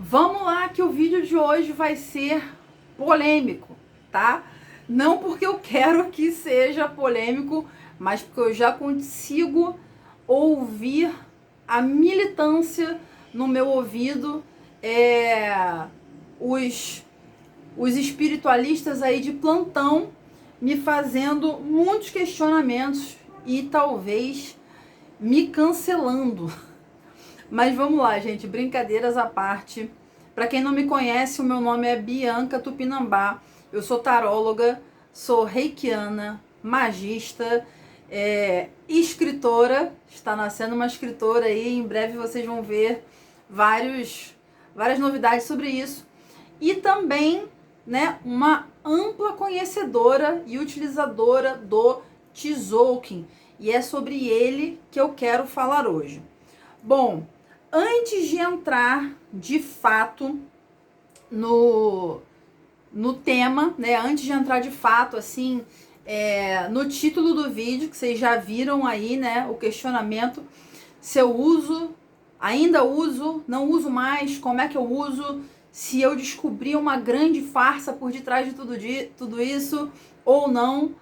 Vamos lá que o vídeo de hoje vai ser polêmico, tá? Não porque eu quero que seja polêmico, mas porque eu já consigo ouvir a militância no meu ouvido, os, os espiritualistas aí de plantão me fazendo muitos questionamentos e talvez me cancelando. Mas vamos lá, gente, brincadeiras à parte. Para quem não me conhece, o meu nome é Bianca Tupinambá. Eu sou taróloga, sou reikiana, magista, escritora. Está nascendo uma escritora aí. Em breve vocês vão ver várias novidades sobre isso. E também, né, uma ampla conhecedora e utilizadora do Tzolk'in. E é sobre ele que eu quero falar hoje. Bom, antes de entrar de fato no tema, né? Antes de entrar de fato, assim, no título do vídeo, que vocês já viram aí, né? O questionamento, se eu uso, ainda uso, não uso mais, como é que eu uso, se eu descobri uma grande farsa por detrás de tudo isso ou não.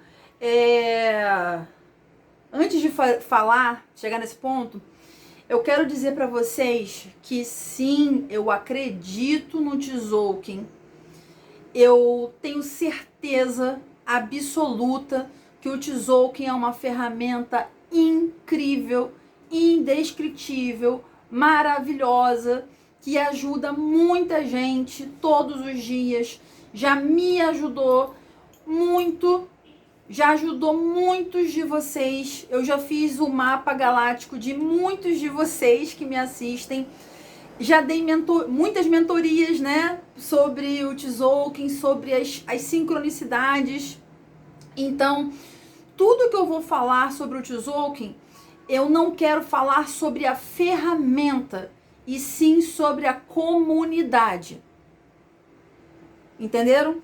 Antes de falar, chegar nesse ponto, eu quero dizer para vocês que sim, eu acredito no Tzolk'in. Eu tenho certeza absoluta que o Tzolk'in é uma ferramenta incrível, indescritível, maravilhosa, que ajuda muita gente todos os dias. Já me ajudou muito. Já ajudou muitos de vocês. Eu já fiz o mapa galáctico de muitos de vocês que me assistem. Já dei muitas mentorias, né? Sobre o Tzolk'in, sobre as sincronicidades. Então, tudo que eu vou falar sobre o Tzolk'in, eu não quero falar sobre a ferramenta, e sim sobre a comunidade. Entenderam?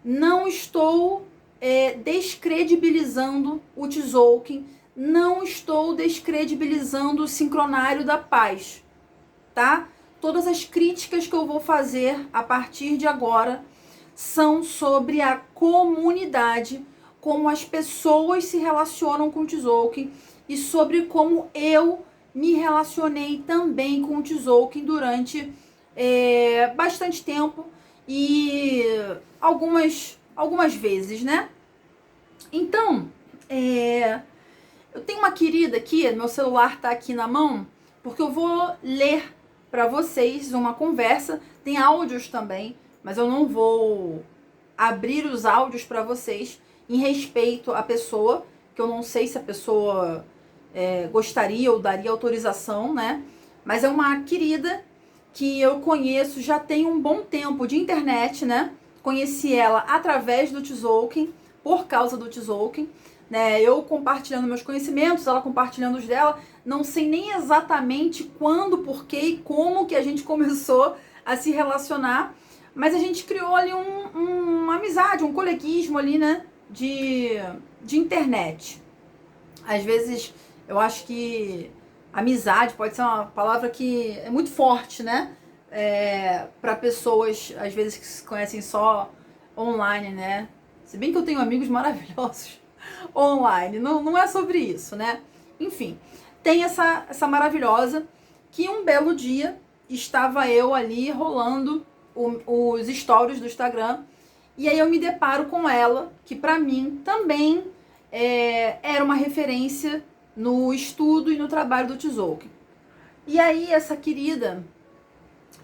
Não estou descredibilizando o Tzolk'in, não estou descredibilizando o Sincronário da Paz, tá? Todas as críticas que eu vou fazer a partir de agora são sobre a comunidade, como as pessoas se relacionam com o Tzolk'in e sobre como eu me relacionei também com o Tzolk'in durante bastante tempo e algumas vezes, né? Então, eu tenho uma querida aqui, meu celular tá aqui na mão, porque eu vou ler para vocês uma conversa, tem áudios também, mas eu não vou abrir os áudios para vocês em respeito à pessoa, que eu não sei se a pessoa gostaria ou daria autorização, né? Mas é uma querida que eu conheço já tem um bom tempo de internet, né? Conheci ela através do Tzolk'in, por causa do Tzolk'in, né? Eu compartilhando meus conhecimentos, ela compartilhando os dela. Não sei nem exatamente quando, porquê e como que a gente começou a se relacionar, mas a gente criou ali uma amizade, um coleguismo ali, né? De internet. Às vezes eu acho que amizade pode ser uma palavra que é muito forte, né? Para pessoas, às vezes, que se conhecem só online, né? Se bem que eu tenho amigos maravilhosos online, não é sobre isso, né? Enfim, tem essa maravilhosa que um belo dia estava eu ali rolando os stories do Instagram e aí eu me deparo com ela, que pra mim também era uma referência no estudo e no trabalho do Tzolk'in. E aí essa querida,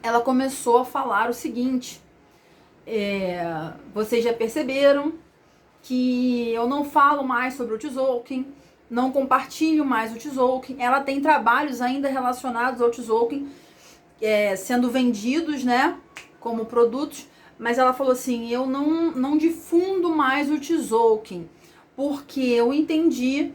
ela começou a falar o seguinte: vocês já perceberam que eu não falo mais sobre o Tzolk'in, não compartilho mais o Tzolk'in. Ela tem trabalhos ainda relacionados ao Tzolk'in, sendo vendidos, né, como produtos, mas ela falou assim: eu não difundo mais o Tzolk'in, porque eu entendi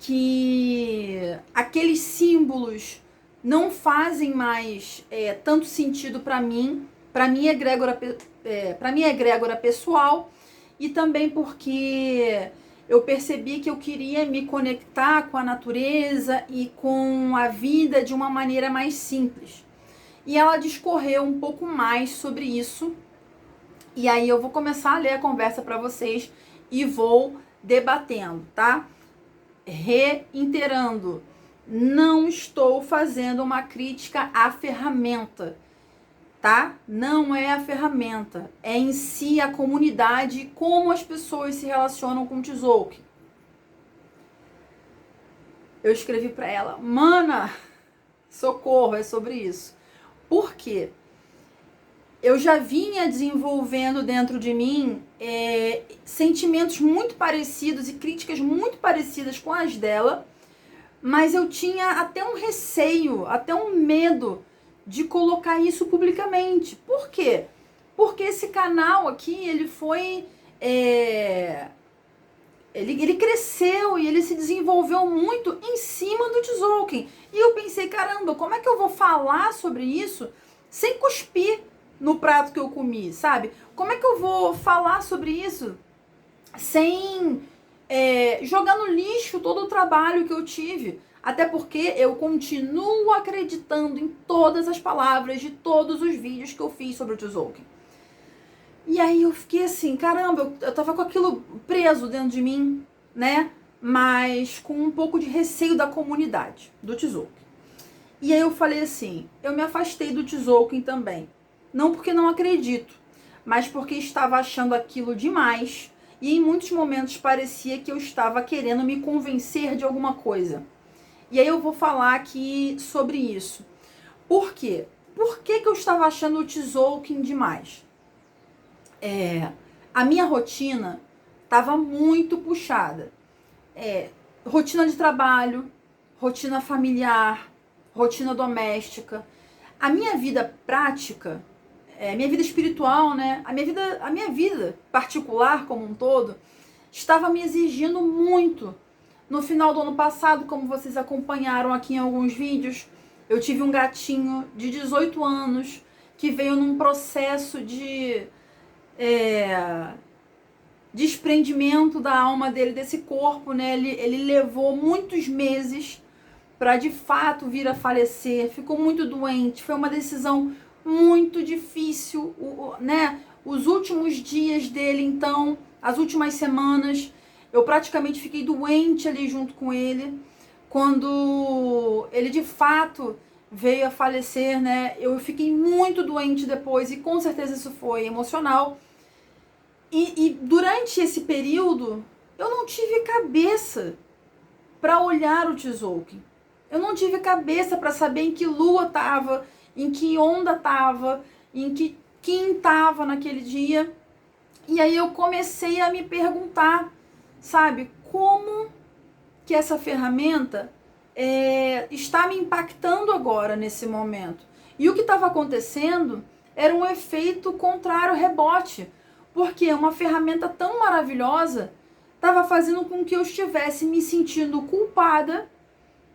que aqueles símbolos não fazem mais tanto sentido para mim, para minha egrégora pessoal, e também porque eu percebi que eu queria me conectar com a natureza e com a vida de uma maneira mais simples. E ela discorreu um pouco mais sobre isso. E aí eu vou começar a ler a conversa para vocês e vou debatendo, tá? Reiterando, não estou fazendo uma crítica à ferramenta, tá? Não é a ferramenta, é em si a comunidade, como as pessoas se relacionam com o Tzolk'in. Eu escrevi para ela, mana, socorro, é sobre isso. Por quê? Eu já vinha desenvolvendo dentro de mim sentimentos muito parecidos e críticas muito parecidas com as dela, mas eu tinha até um receio, até um medo de colocar isso publicamente. Por quê? Porque esse canal aqui, ele foi... Ele cresceu e ele se desenvolveu muito em cima do Tzolk'in. E eu pensei, caramba, como é que eu vou falar sobre isso sem cuspir no prato que eu comi, sabe? Como é que eu vou falar sobre isso sem jogar no lixo todo o trabalho que eu tive? Até porque eu continuo acreditando em todas as palavras de todos os vídeos que eu fiz sobre o Tzolk'in. E aí eu fiquei assim, caramba, eu tava com aquilo preso dentro de mim, né? Mas com um pouco de receio da comunidade, do Tzolk'in. E aí eu falei assim, eu me afastei do Tzolk'in também. Não porque não acredito, mas porque estava achando aquilo demais. E em muitos momentos parecia que eu estava querendo me convencer de alguma coisa. E aí eu vou falar aqui sobre isso. Por quê? Por que eu estava achando o Tzolk'in demais? A minha rotina estava muito puxada. Rotina de trabalho, rotina familiar, rotina doméstica. A minha vida prática, minha vida espiritual, né? A minha vida particular como um todo, estava me exigindo muito. No final do ano passado, como vocês acompanharam aqui em alguns vídeos, eu tive um gatinho de 18 anos que veio num processo de desprendimento da alma dele, desse corpo, né? Ele levou muitos meses para de fato vir a falecer, ficou muito doente, foi uma decisão muito difícil, né? Os últimos dias dele, então, as últimas semanas, eu praticamente fiquei doente ali junto com ele. Quando ele de fato veio a falecer, né? Eu fiquei muito doente depois e com certeza isso foi emocional. E durante esse período, eu não tive cabeça para olhar o Tzolk'in. Eu não tive cabeça para saber em que lua tava, em que onda tava, em que Kim tava naquele dia. E aí eu comecei a me perguntar, sabe, como que essa ferramenta está me impactando agora, nesse momento. E o que estava acontecendo era um efeito contrário, rebote. Porque uma ferramenta tão maravilhosa estava fazendo com que eu estivesse me sentindo culpada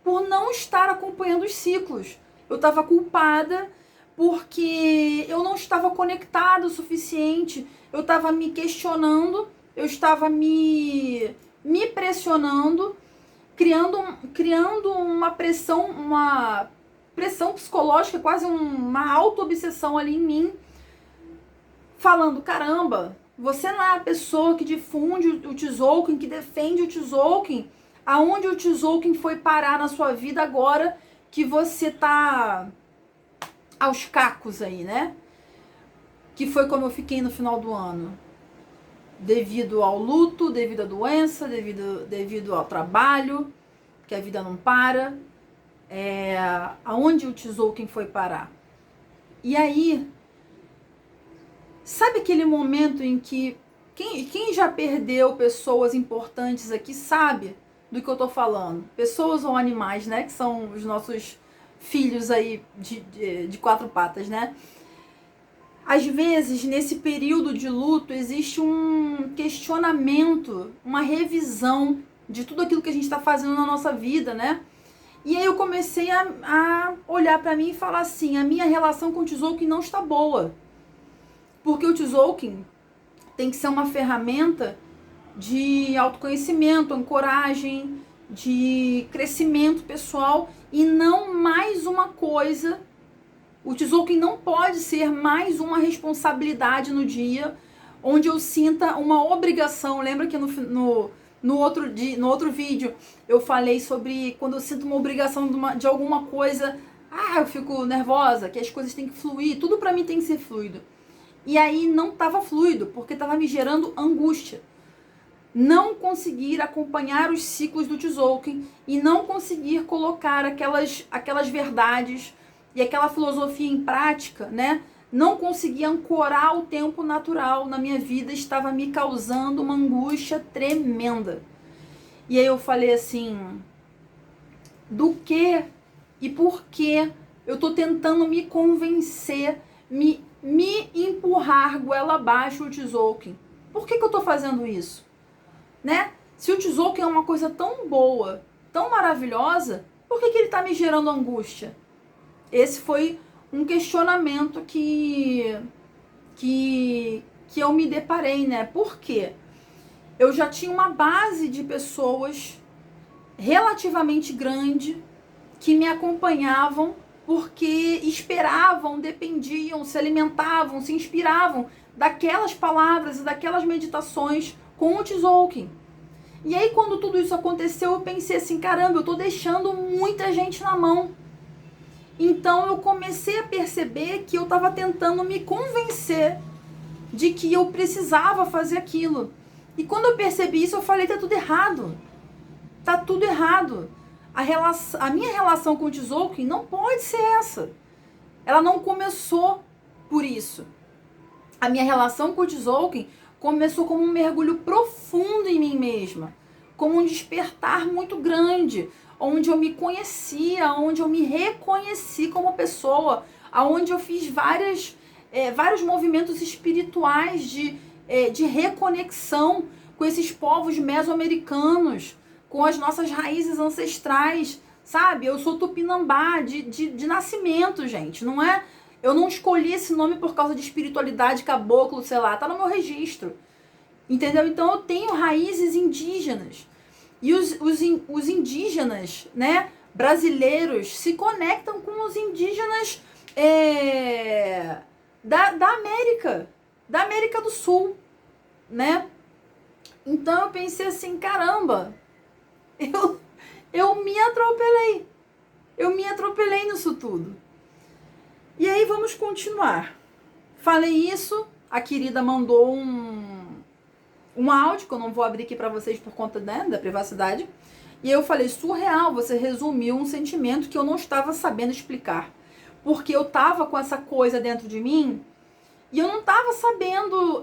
por não estar acompanhando os ciclos. Eu estava culpada porque eu não estava conectada o suficiente, eu estava me questionando, eu estava me pressionando, criando uma pressão psicológica, quase uma auto-obsessão ali em mim, falando, caramba, você não é a pessoa que difunde o Tzolk'in, que defende o Tzolk'in. Aonde o Tzolk'in foi parar na sua vida agora que você tá aos cacos aí, né? Que foi como eu fiquei no final do ano. Devido ao luto, devido à doença, devido ao trabalho, que a vida não para. Aonde o Tzolk'in foi parar? E aí, sabe aquele momento em que quem já perdeu pessoas importantes aqui sabe do que eu tô falando? Pessoas ou animais, né? Que são os nossos filhos aí de quatro patas, né? Às vezes, nesse período de luto, existe um questionamento, uma revisão de tudo aquilo que a gente está fazendo na nossa vida, né? E aí eu comecei a olhar para mim e falar assim, a minha relação com o Tzolk'in não está boa. Porque o Tzolk'in tem que ser uma ferramenta de autoconhecimento, ancoragem, de crescimento pessoal e não mais uma coisa O Tzolk'in não pode ser mais uma responsabilidade no dia onde eu sinta uma obrigação. Lembra que no outro vídeo eu falei sobre quando eu sinto uma obrigação de alguma coisa, eu fico nervosa, que as coisas têm que fluir, tudo pra mim tem que ser fluido. E aí não estava fluido, porque estava me gerando angústia. Não conseguir acompanhar os ciclos do Tzolk'in e não conseguir colocar aquelas verdades e aquela filosofia em prática, né? Não conseguir ancorar o tempo natural na minha vida, estava me causando uma angústia tremenda. E aí eu falei assim, do que e por que eu tô tentando me convencer, me empurrar goela abaixo o Tzolk'in? Por que eu tô fazendo isso? Né? Se o Tzolk'in é uma coisa tão boa, tão maravilhosa, por que ele tá me gerando angústia? Esse foi um questionamento que eu me deparei, né? Por quê? Eu já tinha uma base de pessoas relativamente grande que me acompanhavam porque esperavam, dependiam, se alimentavam, se inspiravam daquelas palavras e daquelas meditações com o Tzolk'in. E aí quando tudo isso aconteceu, eu pensei assim, caramba, eu tô deixando muita gente na mão. Então eu comecei a perceber que eu estava tentando me convencer de que eu precisava fazer aquilo. E quando eu percebi isso, eu falei, tá tudo errado. Tá tudo errado. A minha relação com o Tzolk'in não pode ser essa. Ela não começou por isso. A minha relação com o Tzolk'in começou como um mergulho profundo em mim mesma. Como um despertar muito grande. Onde eu me conhecia, onde eu me reconheci como pessoa. Onde eu fiz vários movimentos espirituais de reconexão com esses povos mesoamericanos, com as nossas raízes ancestrais, sabe? Eu sou tupinambá de nascimento, gente, não é? Eu não escolhi esse nome por causa de espiritualidade, caboclo, sei lá, tá no meu registro, entendeu? Então eu tenho raízes indígenas, e os indígenas, né, brasileiros se conectam com os indígenas da América do Sul, né? Então eu pensei assim, caramba, eu me atropelei. Eu me atropelei nisso tudo. E aí vamos continuar. Falei isso, a querida mandou um áudio, que eu não vou abrir aqui pra vocês por conta, né, da privacidade. E eu falei, surreal, você resumiu um sentimento que eu não estava sabendo explicar. Porque eu tava com essa coisa dentro de mim e eu não tava sabendo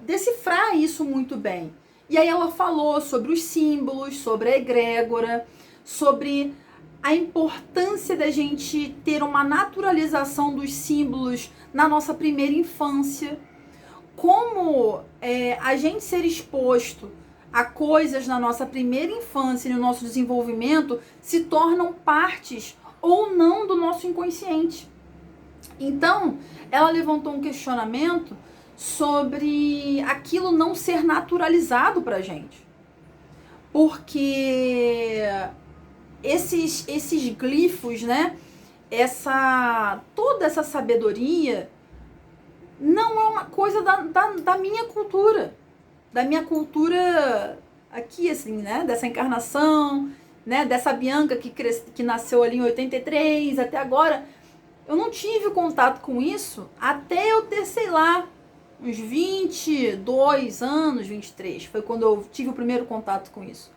decifrar isso muito bem. E aí ela falou sobre os símbolos, sobre a egrégora, sobre a importância da gente ter uma naturalização dos símbolos na nossa primeira infância. Como a gente ser exposto a coisas na nossa primeira infância e no nosso desenvolvimento se tornam partes ou não do nosso inconsciente. Então, ela levantou um questionamento sobre aquilo não ser naturalizado pra gente. Porque esses glifos, né? Toda essa sabedoria não é uma coisa da minha cultura. Da minha cultura aqui, assim, né? Dessa encarnação, né? Dessa Bianca que nasceu ali em 83 até agora. Eu não tive contato com isso até eu ter, sei lá, uns 22 anos, 23. Foi quando eu tive o primeiro contato com isso.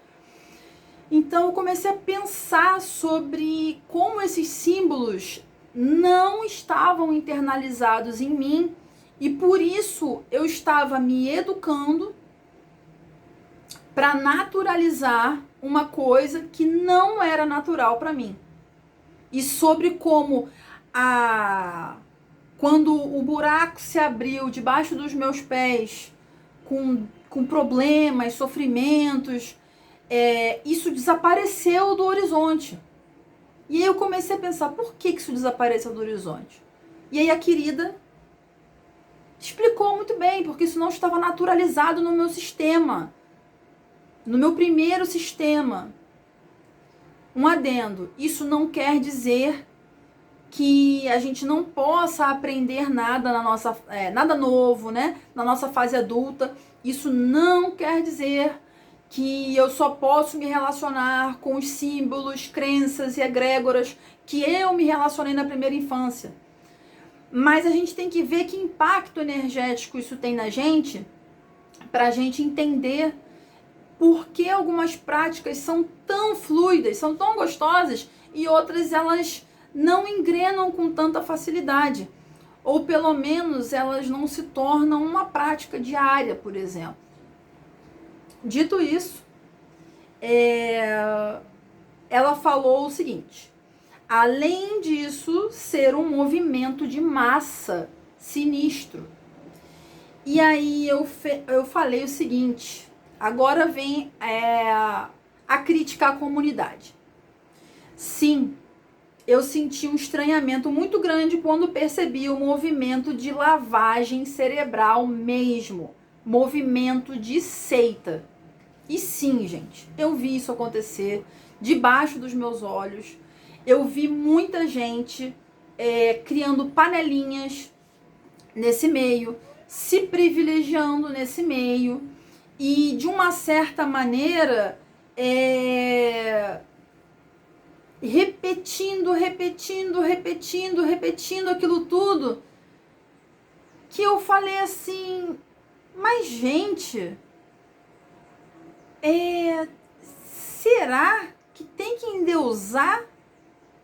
Então eu comecei a pensar sobre como esses símbolos não estavam internalizados em mim e por isso eu estava me educando para naturalizar uma coisa que não era natural para mim. E sobre como quando o buraco se abriu debaixo dos meus pés com problemas, sofrimentos, isso desapareceu do horizonte. E aí eu comecei a pensar, por que isso desapareceu do horizonte? E aí a querida explicou muito bem, porque isso não estava naturalizado no meu sistema, no meu primeiro sistema. Um adendo, isso não quer dizer que a gente não possa aprender nada nada novo, né? Na nossa fase adulta. Isso não quer dizer que eu só posso me relacionar com os símbolos, crenças e egrégoras que eu me relacionei na primeira infância. Mas a gente tem que ver que impacto energético isso tem na gente, para a gente entender por que algumas práticas são tão fluidas, são tão gostosas, e outras elas não engrenam com tanta facilidade. Ou pelo menos elas não se tornam uma prática diária, por exemplo. Dito isso, ela falou o seguinte: além disso, ser um movimento de massa sinistro. E aí eu falei o seguinte, agora vem a crítica à comunidade. Sim, eu senti um estranhamento muito grande quando percebi o movimento de lavagem cerebral mesmo, movimento de seita. E sim, gente, eu vi isso acontecer debaixo dos meus olhos. Eu vi muita gente criando panelinhas nesse meio, se privilegiando nesse meio e, de uma certa maneira, repetindo aquilo tudo, que eu falei assim, mas gente, será que tem que endeusar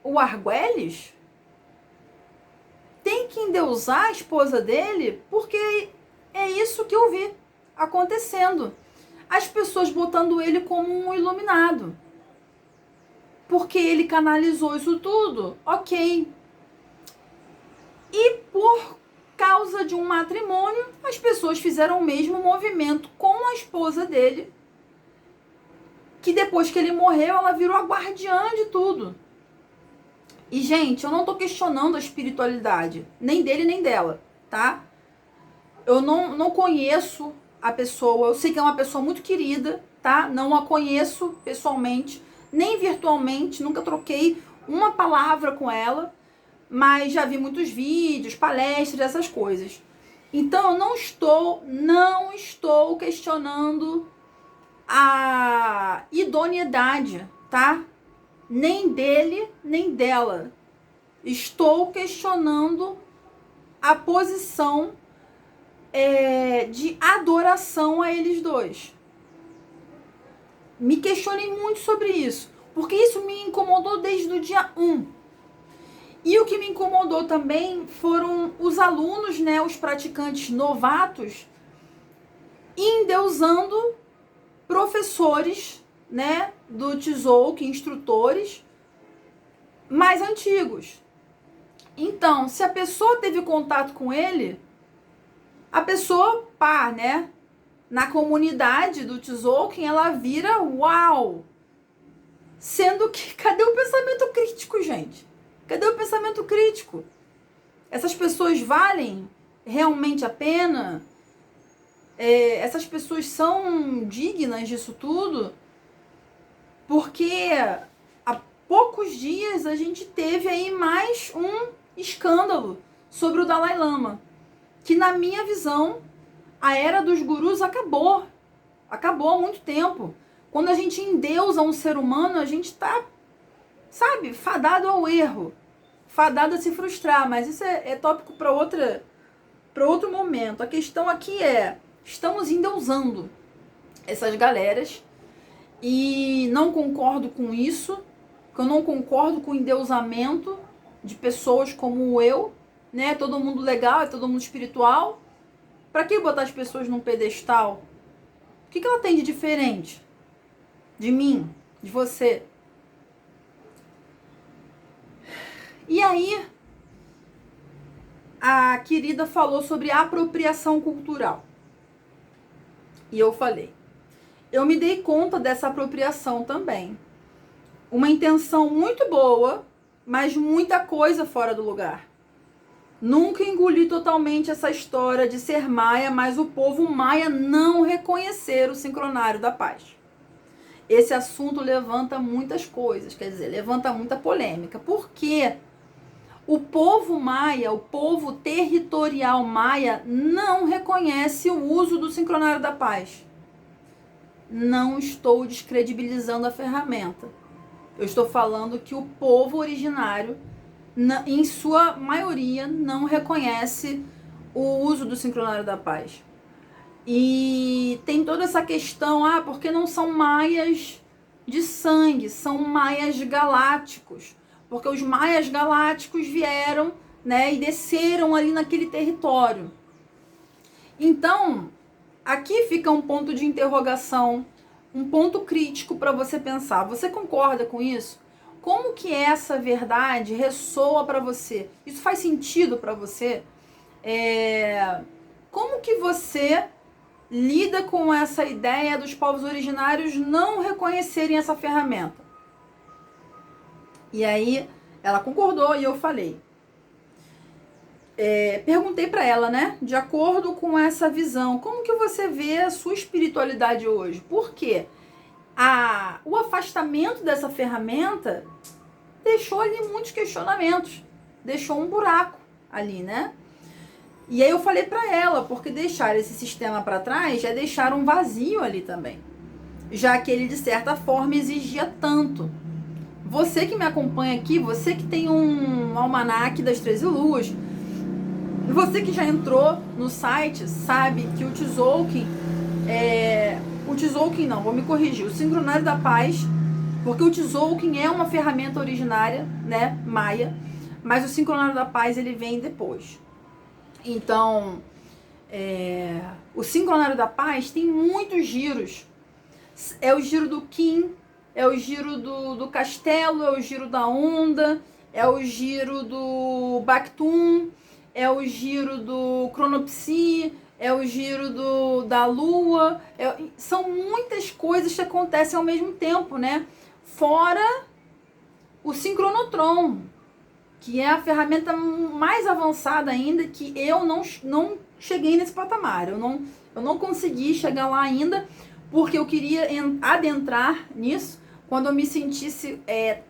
o Argüelles? Tem que endeusar a esposa dele? Porque é isso que eu vi acontecendo. As pessoas botando ele como um iluminado. Porque ele canalizou isso tudo, ok. E por causa de um matrimônio, as pessoas fizeram o mesmo movimento com a esposa dele, que depois que ele morreu, ela virou a guardiã de tudo. E, gente, eu não tô questionando a espiritualidade, nem dele nem dela, tá? Eu não conheço a pessoa, eu sei que é uma pessoa muito querida, tá? Não a conheço pessoalmente, nem virtualmente, nunca troquei uma palavra com ela, mas já vi muitos vídeos, palestras, essas coisas. Então, eu não estou questionando a idoneidade, tá? Nem dele, nem dela. Estou questionando a posição de adoração a eles dois. Me questionei muito sobre isso, porque isso me incomodou desde o dia 1. E o que me incomodou também foram os alunos, né, os praticantes novatos, endeusando professores, né, do Tzolk'in, instrutores mais antigos. Então, se a pessoa teve contato com ele, a pessoa, né, na comunidade do Tzolk'in, ela vira uau! Sendo que, cadê o pensamento crítico, gente? Cadê o pensamento crítico? Essas pessoas valem realmente a pena? Essas pessoas são dignas disso tudo? Porque há poucos dias a gente teve aí mais um escândalo sobre o Dalai Lama, que, na minha visão, a era dos gurus acabou há muito tempo. Quando a gente endeusa um ser humano, a gente tá, sabe, fadado ao erro, fadado a se frustrar, mas isso é tópico para outro momento. A questão aqui estamos endeusando essas galeras, e não concordo com isso, que eu não concordo com o endeusamento de pessoas como eu, né? Todo mundo legal, é todo mundo espiritual. Pra que botar as pessoas num pedestal? O que ela tem de diferente de mim, de você? E aí, a querida falou sobre apropriação cultural. E eu falei, eu me dei conta dessa apropriação também. Uma intenção muito boa, mas muita coisa fora do lugar. Nunca engoli totalmente essa história de ser maia, mas o povo maia não reconhecer o sincronário da paz. Esse assunto levanta muitas coisas, quer dizer, levanta muita polêmica. Por quê? O povo maia, o povo territorial maia, não reconhece o uso do sincronário da paz. Não estou descredibilizando a ferramenta. Eu estou falando que o povo originário, em sua maioria, não reconhece o uso do sincronário da paz. E tem toda essa questão, porque não são maias de sangue, são maias galácticos. Porque os maias galácticos vieram, né, e desceram ali naquele território. Então, aqui fica um ponto de interrogação, um ponto crítico para você pensar. Você concorda com isso? Como que essa verdade ressoa para você? Isso faz sentido para você? Como que você lida com essa ideia dos povos originários não reconhecerem essa ferramenta? E aí ela concordou e eu falei. Perguntei para ela, né? De acordo com essa visão, como que você vê a sua espiritualidade hoje? Por quê? O afastamento dessa ferramenta deixou ali muitos questionamentos. Deixou um buraco ali, né? E aí eu falei para ela, porque deixar esse sistema para trás é deixar um vazio ali também. Já que ele, de certa forma, exigia tanto. Você que me acompanha aqui, você que tem um almanaque das 13 luas, você que já entrou no site, sabe que o Tzolk'in não, vou me corrigir, o Sincronário da Paz, porque o Tzolk'in é uma ferramenta originária, né, maia, mas o Sincronário da Paz ele vem depois. Então, o Sincronário da Paz tem muitos giros. É o giro do Kim, é o giro do castelo, é o giro da onda, é o giro do Bactum, é o giro do Cronopsi, é o giro da lua. São muitas coisas que acontecem ao mesmo tempo, né? Fora o sincronotron, que é a ferramenta mais avançada ainda, que eu não cheguei nesse patamar. Eu não consegui chegar lá ainda, porque eu queria adentrar nisso quando eu me sentisse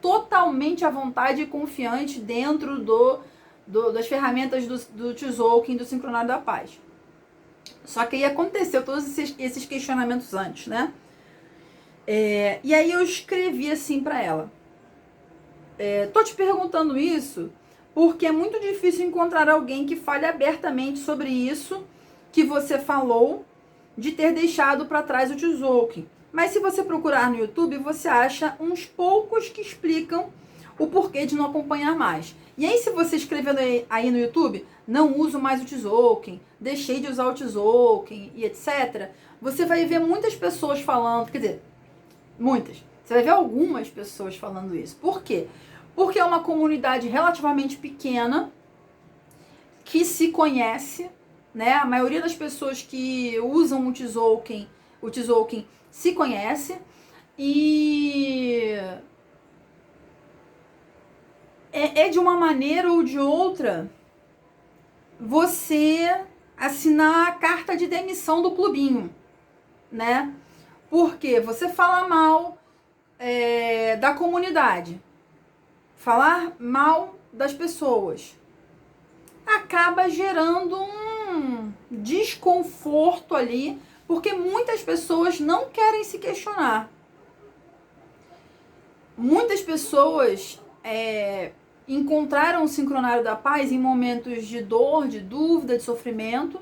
totalmente à vontade e confiante dentro das ferramentas do Tzolk'in, do Sincronário da Paz. Só que aí aconteceu todos esses questionamentos antes, né? E aí eu escrevi assim para ela. Tô te perguntando isso porque é muito difícil encontrar alguém que fale abertamente sobre isso que você falou de ter deixado para trás o Tzolk'in. Mas se você procurar no YouTube, você acha uns poucos que explicam o porquê de não acompanhar mais. E aí, se você escrevendo aí no YouTube, não uso mais o Tzolk'in, deixei de usar o Tzolk'in e etc., você vai ver muitas pessoas falando, quer dizer, muitas. Você vai ver algumas pessoas falando isso. Por quê? Porque é uma comunidade relativamente pequena que se conhece, né? A maioria das pessoas que usam o Tzolk'in se conhece e de uma maneira ou de outra você assinar a carta de demissão do clubinho, né? Porque você fala mal da comunidade, falar mal das pessoas, acaba gerando um desconforto ali, porque muitas pessoas não querem se questionar. Muitas pessoas encontraram o Sincronário da Paz em momentos de dor, de dúvida, de sofrimento,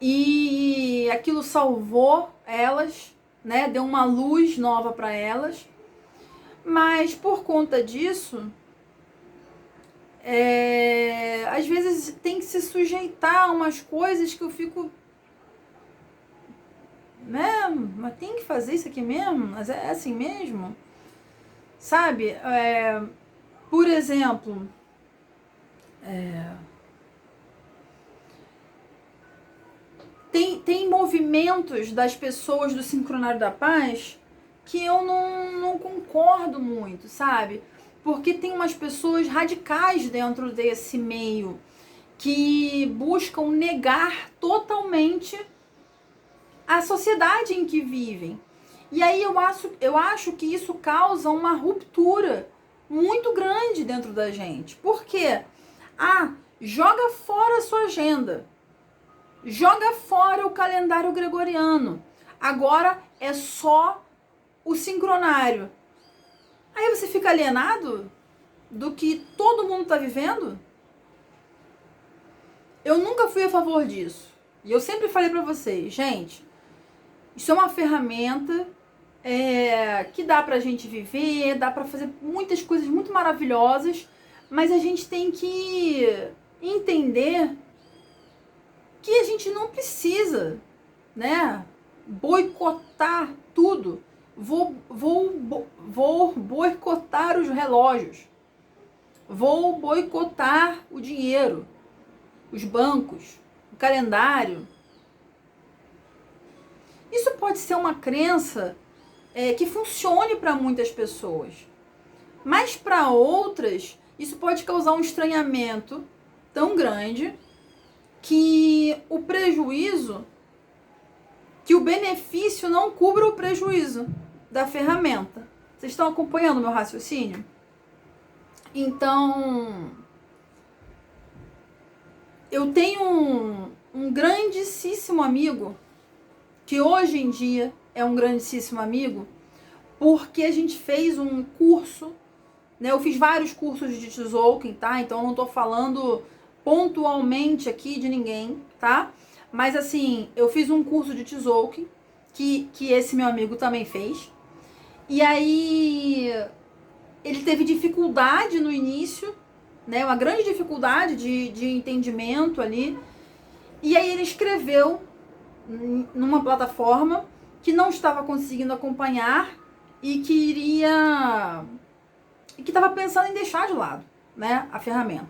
e aquilo salvou elas, né? Deu uma luz nova para elas. Mas por conta disso, às vezes tem que se sujeitar a umas coisas que eu fico, né? Mas tem que fazer isso aqui mesmo? Mas é assim mesmo? Sabe? Por exemplo, tem movimentos das pessoas do Sincronário da Paz que eu não concordo muito, sabe? Porque tem umas pessoas radicais dentro desse meio que buscam negar totalmente a sociedade em que vivem. E aí eu acho que isso causa uma ruptura muito grande dentro da gente. Por quê? Ah, joga fora a sua agenda. Joga fora o calendário gregoriano. Agora é só o sincronário. Aí você fica alienado do que todo mundo está vivendo? Eu nunca fui a favor disso. E eu sempre falei para vocês, gente, isso é uma ferramenta que dá pra gente viver, dá pra fazer muitas coisas muito maravilhosas, mas a gente tem que entender que a gente não precisa, né, boicotar tudo. Vou boicotar os relógios. Vou boicotar o dinheiro, os bancos, o calendário. Isso pode ser uma crença que funcione para muitas pessoas, mas para outras isso pode causar um estranhamento tão grande que o prejuízo, que o benefício não cubra o prejuízo da ferramenta. Vocês estão acompanhando o meu raciocínio? Então, eu tenho um grandíssimo amigo, que hoje em dia é um grandíssimo amigo, porque a gente fez um curso, né? Eu fiz vários cursos de Tzolk'in, tá? Então eu não tô falando pontualmente aqui de ninguém, tá? Mas assim, eu fiz um curso de Tzolk'in, que esse meu amigo também fez. E aí ele teve dificuldade no início, né? Uma grande dificuldade de entendimento ali. E aí ele escreveu numa plataforma que não estava conseguindo acompanhar e que estava pensando em deixar de lado, né, a ferramenta.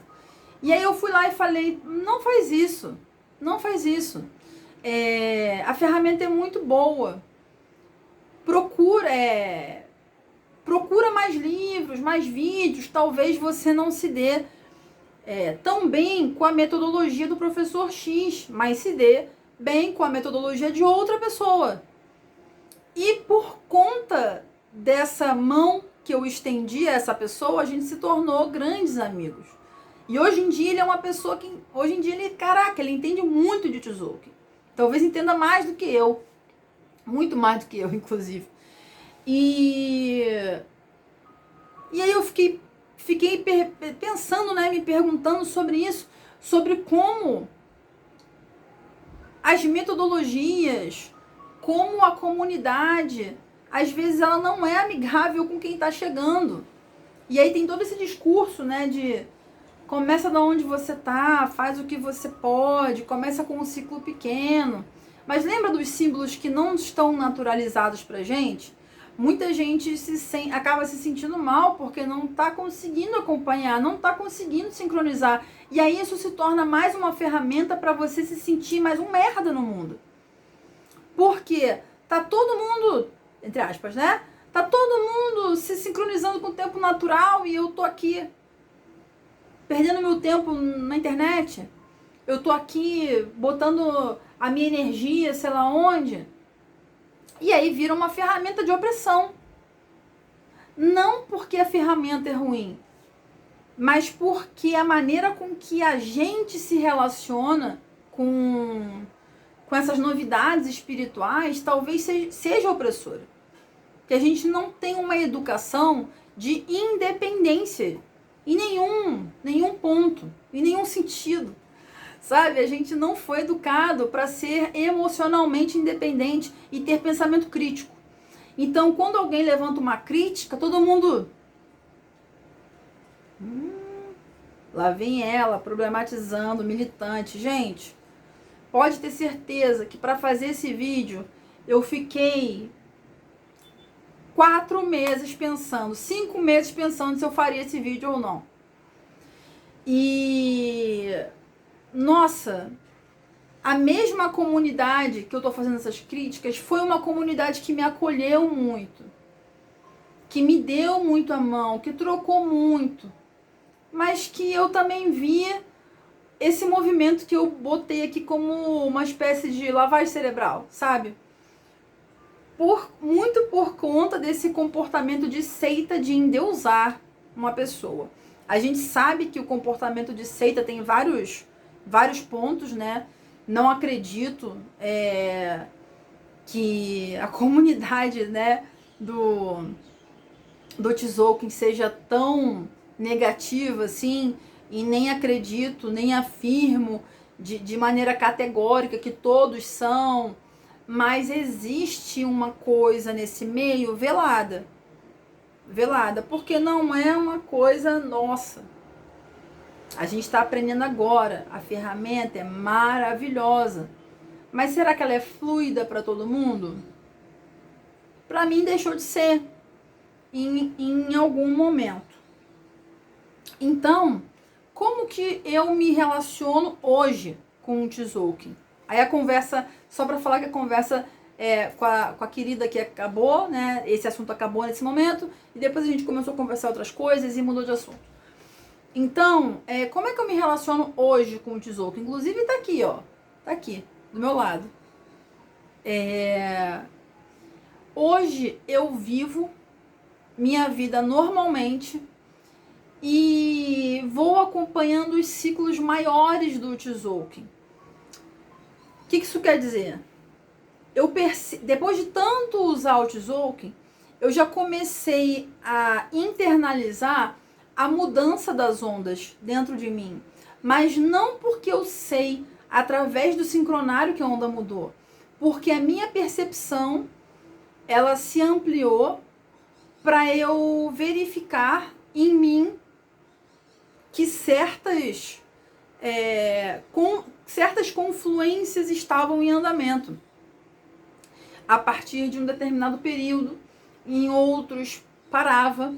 E aí eu fui lá e falei, não faz isso, não faz isso. A ferramenta é muito boa. Procura mais livros, mais vídeos. Talvez você não se dê tão bem com a metodologia do professor X, mas se dê bem com a metodologia de outra pessoa. E por conta dessa mão que eu estendi a essa pessoa, a gente se tornou grandes amigos. E hoje em dia ele é uma pessoa que, hoje em dia ele entende muito de Tzolk'in. Talvez entenda mais do que eu. Muito mais do que eu, inclusive. E aí eu fiquei pensando, né, me perguntando sobre isso, sobre como as metodologias, como a comunidade, às vezes ela não é amigável com quem está chegando. E aí tem todo esse discurso, né, de começa de onde você tá, faz o que você pode, começa com um ciclo pequeno. Mas lembra dos símbolos que não estão naturalizados pra gente? Muita gente acaba se sentindo mal porque não está conseguindo acompanhar, não está conseguindo sincronizar. E aí isso se torna mais uma ferramenta para você se sentir mais um merda no mundo. Porque tá todo mundo, entre aspas, né? Tá todo mundo se sincronizando com o tempo natural e eu tô aqui perdendo meu tempo na internet. Eu tô aqui botando a minha energia, sei lá onde. E aí vira uma ferramenta de opressão. Não porque a ferramenta é ruim, mas porque a maneira com que a gente se relaciona com essas novidades espirituais talvez seja opressora. Que a gente não tem uma educação de independência em nenhum ponto, em nenhum sentido. Sabe, a gente não foi educado para ser emocionalmente independente e ter pensamento crítico. Então, quando alguém levanta uma crítica, todo mundo... lá vem ela, problematizando, militante. Gente, pode ter certeza que para fazer esse vídeo, eu fiquei 4 meses pensando, 5 meses pensando se eu faria esse vídeo ou não. E... nossa, a mesma comunidade que eu tô fazendo essas críticas foi uma comunidade que me acolheu muito, que me deu muito a mão, que trocou muito, mas que eu também via esse movimento que eu botei aqui como uma espécie de lavagem cerebral, sabe? Muito por conta desse comportamento de seita de endeusar uma pessoa. A gente sabe que o comportamento de seita tem vários pontos, né? Não acredito que a comunidade, né, do Tzolk'in seja tão negativa assim, e nem acredito, nem afirmo de maneira categórica que todos são, mas existe uma coisa nesse meio velada, porque não é uma coisa nossa. A gente está aprendendo agora, a ferramenta é maravilhosa, mas será que ela é fluida para todo mundo? Para mim deixou de ser em algum momento. Então, como que eu me relaciono hoje com o Tzolk'in? Aí a conversa, só para falar que a conversa com a querida que acabou, né? Esse assunto acabou nesse momento, e depois a gente começou a conversar outras coisas e mudou de assunto. Então, como é que eu me relaciono hoje com o Tzolk'in? Inclusive tá aqui, ó. Tá aqui, do meu lado. Hoje eu vivo minha vida normalmente e vou acompanhando os ciclos maiores do Tzolk'in. O que isso quer dizer? Depois de tanto usar o Tzolk'in, eu já comecei a internalizar a mudança das ondas dentro de mim. Mas não porque eu sei através do sincronário que a onda mudou. Porque a minha percepção, ela se ampliou para eu verificar em mim que certas confluências estavam em andamento a partir de um determinado período, em outros parava.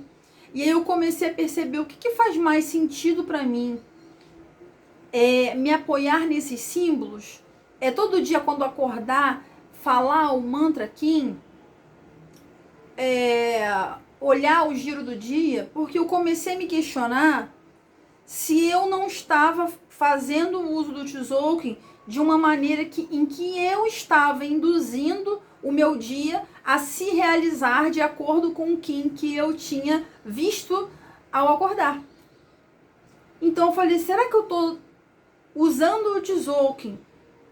E aí eu comecei a perceber o que faz mais sentido para mim. Me apoiar nesses símbolos. Todo dia quando acordar, falar o mantra Kim, olhar o giro do dia, porque eu comecei a me questionar se eu não estava fazendo o uso do Tzolk'in de uma maneira em que eu estava induzindo o meu dia a se realizar de acordo com o Kim que eu tinha visto ao acordar. Então eu falei, será que eu estou usando o Tzolk'in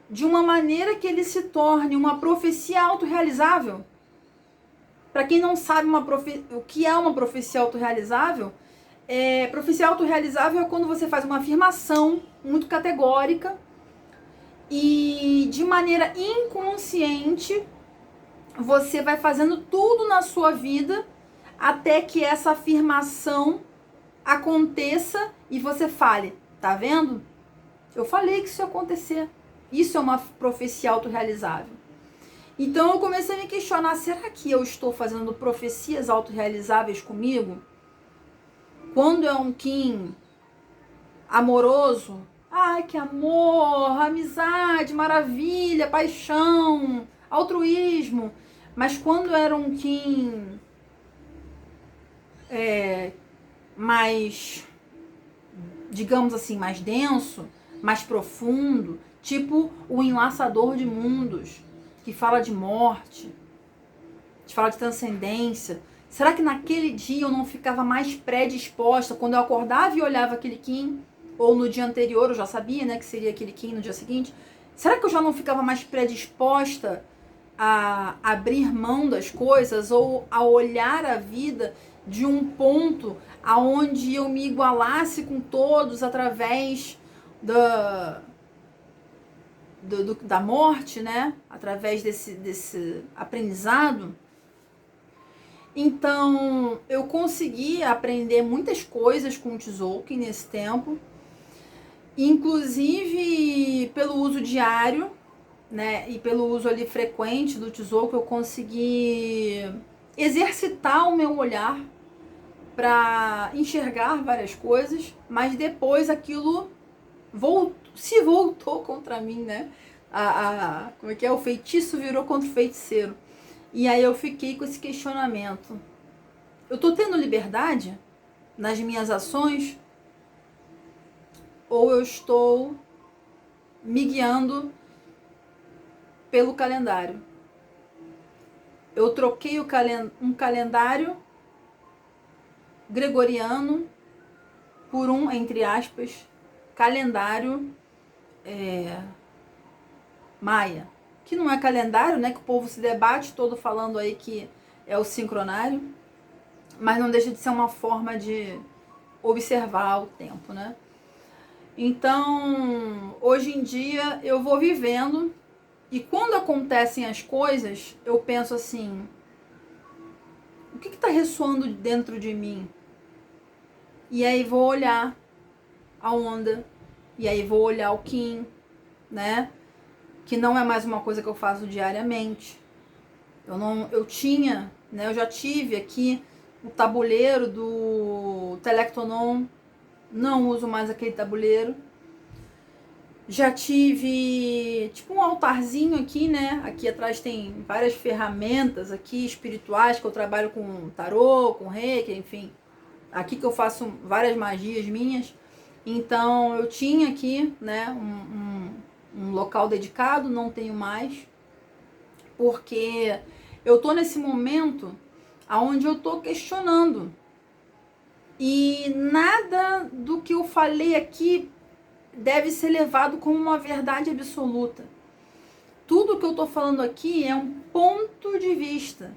de uma maneira que ele se torne uma profecia autorrealizável? Para quem não sabe o que é uma profecia autorrealizável, profecia autorrealizável é quando você faz uma afirmação muito categórica e de maneira inconsciente você vai fazendo tudo na sua vida até que essa afirmação aconteça e você fale, tá vendo? Eu falei que isso ia acontecer. Isso é uma profecia autorrealizável. Então eu comecei a me questionar, será que eu estou fazendo profecias autorrealizáveis comigo? Quando é um Kim amoroso, ai que amor, amizade, maravilha, paixão, altruísmo. Mas quando era um Kim mais, digamos assim, mais denso, mais profundo, tipo o Enlaçador de Mundos, que fala de morte, que fala de transcendência. Será que naquele dia eu não ficava mais predisposta, quando eu acordava e olhava aquele Kim, ou no dia anterior eu já sabia, né, que seria aquele Kim no dia seguinte? Será que eu já não ficava mais predisposta a abrir mão das coisas ou a olhar a vida de um ponto aonde eu me igualasse com todos através da morte, né? Através desse aprendizado? Então, eu consegui aprender muitas coisas com o Tzolk'in nesse tempo, inclusive pelo uso diário, né, e pelo uso ali frequente do Tzolk'in, eu consegui exercitar o meu olhar para enxergar várias coisas, mas depois aquilo se voltou contra mim, né? Como é que é? O feitiço virou contra o feiticeiro. E aí eu fiquei com esse questionamento. Eu tô tendo liberdade nas minhas ações? Ou eu estou me guiando pelo calendário? Eu troquei um calendário gregoriano por um, entre aspas, calendário maia. Que não é calendário, né? Que o povo se debate todo falando aí que é o sincronário, mas não deixa de ser uma forma de observar o tempo, né? Então, hoje em dia eu vou vivendo e quando acontecem as coisas, eu penso assim, o que está ressoando dentro de mim? E aí vou olhar a onda, e aí vou olhar o Kim, né? Que não é mais uma coisa que eu faço diariamente. Eu tinha, né? Eu já tive aqui o tabuleiro do Telectonon, não uso mais aquele tabuleiro. Já tive tipo um altarzinho aqui, né? Aqui atrás tem várias ferramentas aqui espirituais que eu trabalho com tarô, com reiki, enfim. Aqui que eu faço várias magias minhas. Então eu tinha aqui, né, um local dedicado, não tenho mais, porque eu tô nesse momento aonde eu tô questionando. E nada do que eu falei aqui deve ser levado como uma verdade absoluta. Tudo que eu tô falando aqui é um ponto de vista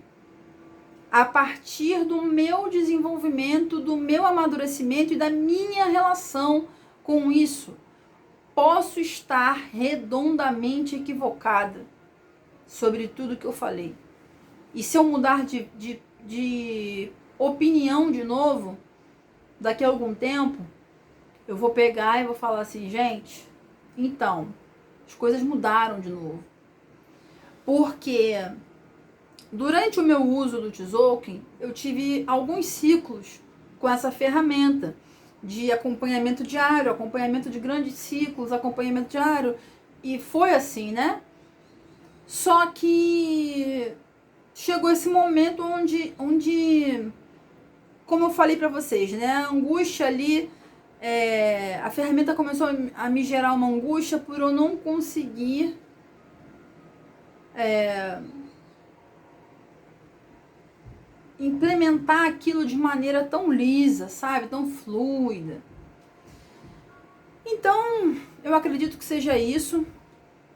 a partir do meu desenvolvimento, do meu amadurecimento e da minha relação com isso. Posso estar redondamente equivocada sobre tudo que eu falei. E se eu mudar de opinião de novo, daqui a algum tempo, eu vou pegar e vou falar assim, gente, então, as coisas mudaram de novo. Porque durante o meu uso do Tzolk'in, eu tive alguns ciclos com essa ferramenta de acompanhamento diário, acompanhamento de grandes ciclos, acompanhamento diário, e foi assim, né? Só que chegou esse momento onde como eu falei pra vocês, né? A angústia ali, a ferramenta começou a me gerar uma angústia por eu não conseguir implementar aquilo de maneira tão lisa, sabe? Tão fluida. Então, eu acredito que seja isso.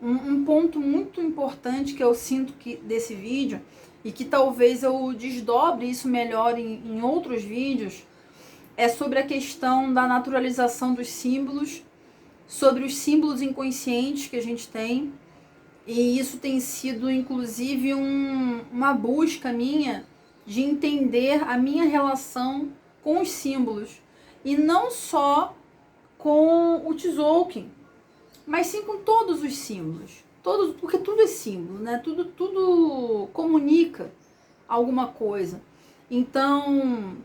Um ponto muito importante que eu sinto que desse vídeo, e que talvez eu desdobre isso melhor em outros vídeos, é sobre a questão da naturalização dos símbolos, sobre os símbolos inconscientes que a gente tem. E isso tem sido, inclusive, uma busca minha de entender a minha relação com os símbolos. E não só com o Tzolk'in, mas sim com todos os símbolos. Todos, porque tudo é símbolo, né? Tudo comunica alguma coisa. Então,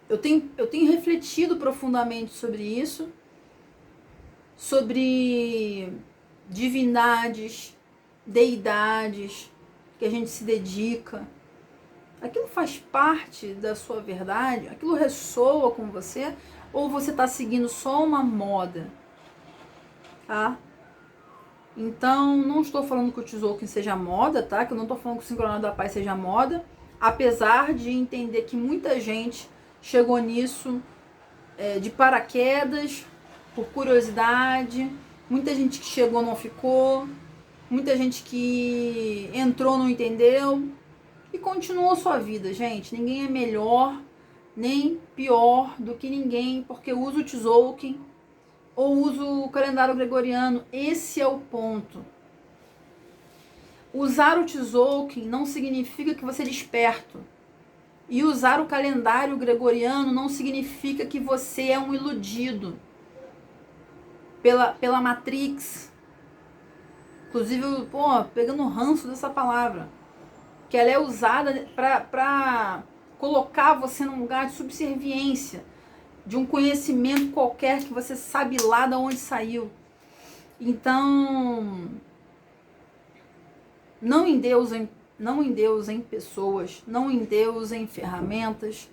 eu tenho refletido profundamente sobre isso, sobre divindades, deidades que a gente se dedica. Aquilo faz parte da sua verdade? Aquilo ressoa com você? Ou você está seguindo só uma moda? Tá? Então, não estou falando que o Tzolk'in seja moda, tá? Que eu não estou falando que o Sincronário da Paz seja moda. Apesar de entender que muita gente chegou nisso de paraquedas, por curiosidade. Muita gente que chegou não ficou. Muita gente que entrou não entendeu. E continuou sua vida, gente. Ninguém é melhor nem pior do que ninguém porque usa o Tzolk'in ou usa o calendário gregoriano. Esse é o ponto. Usar o Tzolk'in não significa que você é desperto. E usar o calendário gregoriano não significa que você é um iludido pela Matrix. Inclusive, pegando o ranço dessa palavra. Que ela é usada para colocar você num lugar de subserviência, de um conhecimento qualquer que você sabe lá de onde saiu. Então, não endeusem pessoas, não endeusem ferramentas,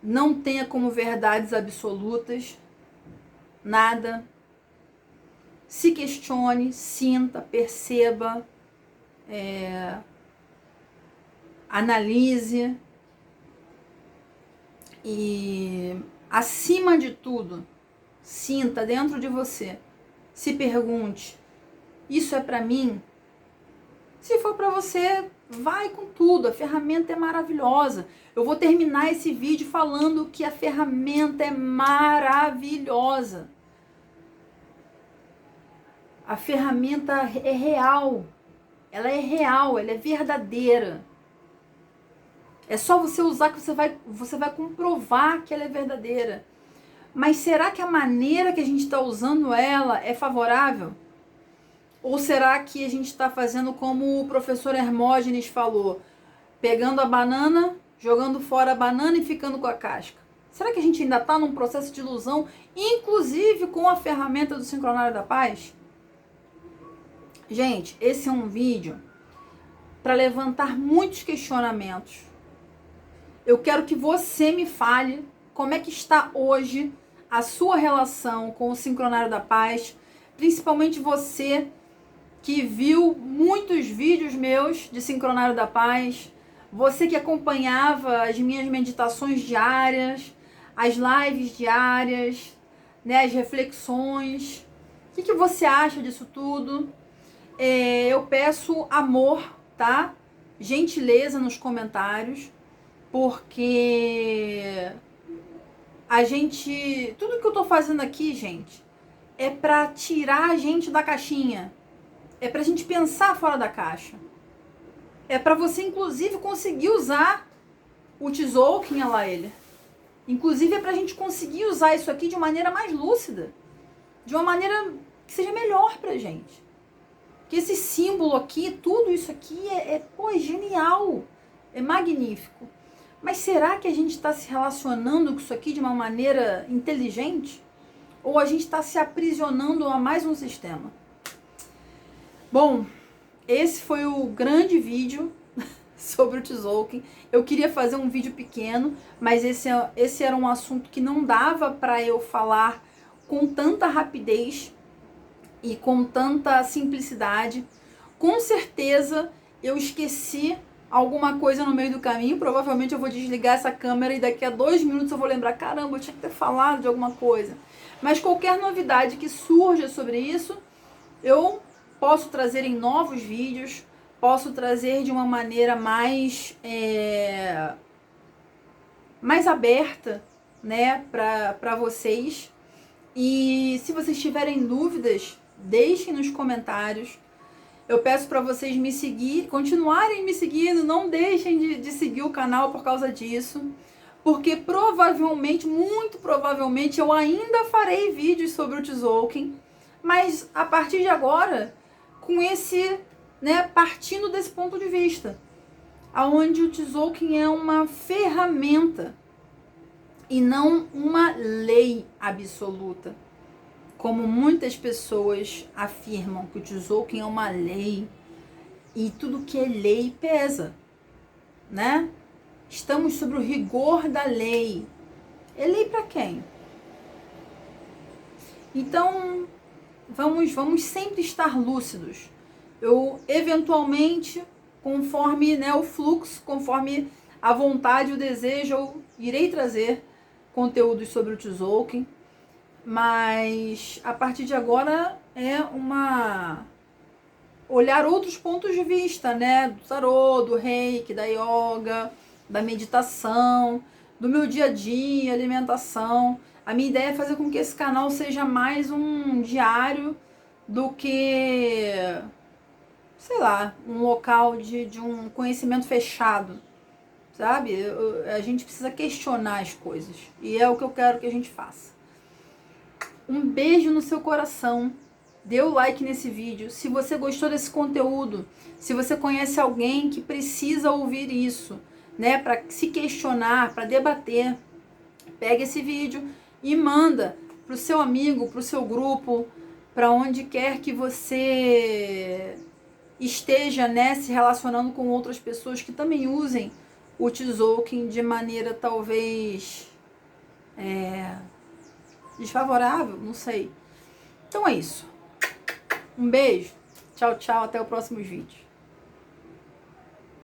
não tenha como verdades absolutas nada. Se questione, sinta, perceba, analise, E acima de tudo, sinta dentro de você, se pergunte, isso é para mim? Se for para você, vai com tudo, a ferramenta é maravilhosa. Eu vou terminar esse vídeo falando que a ferramenta é maravilhosa. A ferramenta é real, ela é verdadeira. É só você usar que você vai comprovar que ela é verdadeira. Mas será que a maneira que a gente está usando ela é favorável? Ou será que a gente está fazendo como o professor Hermógenes falou, pegando a banana, jogando fora a banana e ficando com a casca? Será que a gente ainda está num processo de ilusão, inclusive com a ferramenta do Sincronário da Paz? Gente, esse é um vídeo para levantar muitos questionamentos. Eu quero que você me fale como é que está hoje a sua relação com o Sincronário da Paz, principalmente você que viu muitos vídeos meus de Sincronário da Paz, você que acompanhava as minhas meditações diárias, as lives diárias, né, as reflexões. O que você acha disso tudo? Eu peço amor, tá? Gentileza nos comentários, porque tudo que eu tô fazendo aqui, gente, é pra tirar a gente da caixinha. É pra gente pensar fora da caixa. É pra você, inclusive, conseguir usar o Tzolk'in, olha lá ele. Inclusive, é pra gente conseguir usar isso aqui de maneira mais lúcida. De uma maneira que seja melhor pra gente. Que esse símbolo aqui, tudo isso aqui é genial. É magnífico. Mas será que a gente está se relacionando com isso aqui de uma maneira inteligente? Ou a gente está se aprisionando a mais um sistema? Bom, esse foi o grande vídeo sobre o Tzolk'in. Eu queria fazer um vídeo pequeno, mas esse era um assunto que não dava para eu falar com tanta rapidez e com tanta simplicidade. Com certeza eu esqueci alguma coisa no meio do caminho. Provavelmente eu vou desligar essa câmera e daqui a 2 minutos eu vou lembrar, caramba, eu tinha que ter falado de alguma coisa. Mas qualquer novidade que surja sobre isso, eu posso trazer em novos vídeos, posso trazer de uma maneira mais aberta, né, para vocês. E se vocês tiverem dúvidas, deixem nos comentários. Eu peço para vocês me seguir, continuarem me seguindo, não deixem de seguir o canal por causa disso, porque provavelmente, muito provavelmente, eu ainda farei vídeos sobre o Tzolk'in, mas a partir de agora, com esse, né, partindo desse ponto de vista, aonde o Tzolk'in é uma ferramenta e não uma lei absoluta. Como muitas pessoas afirmam que o Tzolk'in é uma lei e tudo que é lei pesa, né? Estamos sob o rigor da lei. É lei para quem? Então, vamos sempre estar lúcidos. Eu, eventualmente, conforme, né, o fluxo, conforme a vontade e o desejo, eu irei trazer conteúdos sobre o Tzolk'in. Mas a partir de agora olhar outros pontos de vista, né? Do tarô, do reiki, da yoga, da meditação, do meu dia a dia, alimentação. A minha ideia é fazer com que esse canal seja mais um diário do que, sei lá, um local de um conhecimento fechado, sabe? A gente precisa questionar as coisas e é o que eu quero que a gente faça. Um beijo no seu coração. Dê o like nesse vídeo. Se você gostou desse conteúdo, se você conhece alguém que precisa ouvir isso, né, para se questionar, para debater, pega esse vídeo e manda pro seu amigo, pro seu grupo, para onde quer que você esteja, né, se relacionando com outras pessoas que também usem o Tzolk'in de maneira talvez desfavorável, não sei. Então é isso. Um beijo. Tchau, tchau. Até o próximo vídeo.